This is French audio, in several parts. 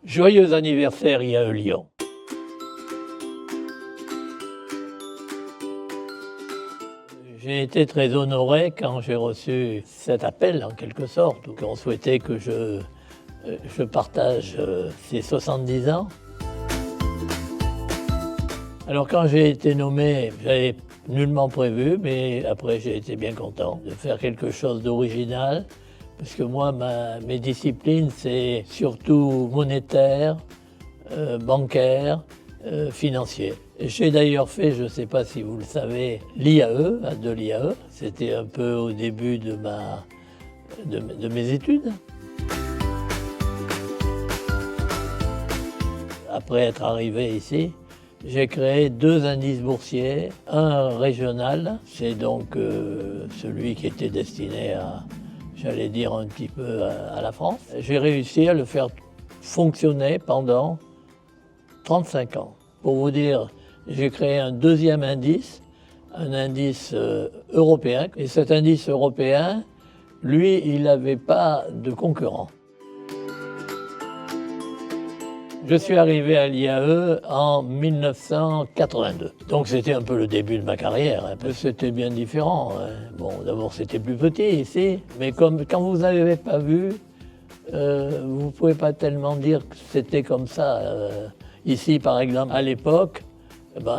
Joyeux anniversaire IAE Lyon. J'ai été très honoré quand j'ai reçu cet appel, en quelque sorte, où on souhaitait que je partage ces 70 ans. Alors quand j'ai été nommé, j'avais nullement prévu, mais après j'ai été bien content de faire quelque chose d'original, parce que moi, mes disciplines, c'est surtout monétaire, bancaire, financier. J'ai d'ailleurs fait, je ne sais pas si vous le savez, l'IAE, de l'IAE. C'était un peu au début de mes études. Après être arrivé ici, j'ai créé 2 indices boursiers, un régional, c'est donc celui qui était destiné à, j'allais dire, un petit peu à la France. J'ai réussi à le faire fonctionner pendant 35 ans. Pour vous dire, j'ai créé un 2e indice, un indice européen. Et cet indice européen, lui, il n'avait pas de concurrent. Je suis arrivé à l'IAE en 1982. Donc c'était un peu le début de ma carrière. C'était bien différent. Bon, d'abord c'était plus petit ici, mais comme quand vous n'avez pas vu, vous ne pouvez pas tellement dire que c'était comme ça. Ici, par exemple, à l'époque,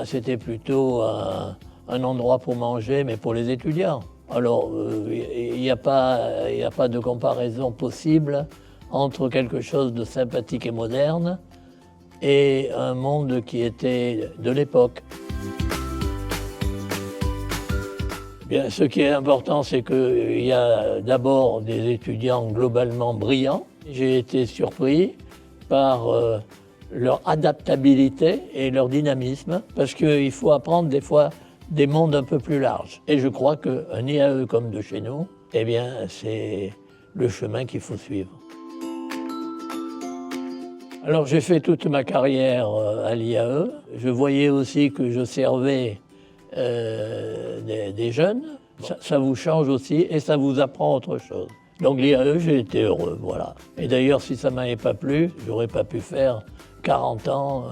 c'était plutôt un endroit pour manger, mais pour les étudiants. Alors, il n'y a pas de comparaison possible entre quelque chose de sympathique et moderne et un monde qui était de l'époque. Bien, ce qui est important, c'est qu'il y a d'abord des étudiants globalement brillants. J'ai été surpris par leur adaptabilité et leur dynamisme, parce qu'il faut apprendre des fois des mondes un peu plus larges. Et je crois qu'un IAE comme de chez nous, eh bien, c'est le chemin qu'il faut suivre. Alors j'ai fait toute ma carrière à l'IAE. Je voyais aussi que je servais des jeunes. Ça vous change aussi et ça vous apprend autre chose. Donc l'IAE, j'ai été heureux, voilà. Et d'ailleurs, si ça ne m'avait pas plu, j'aurais pas pu faire 40 ans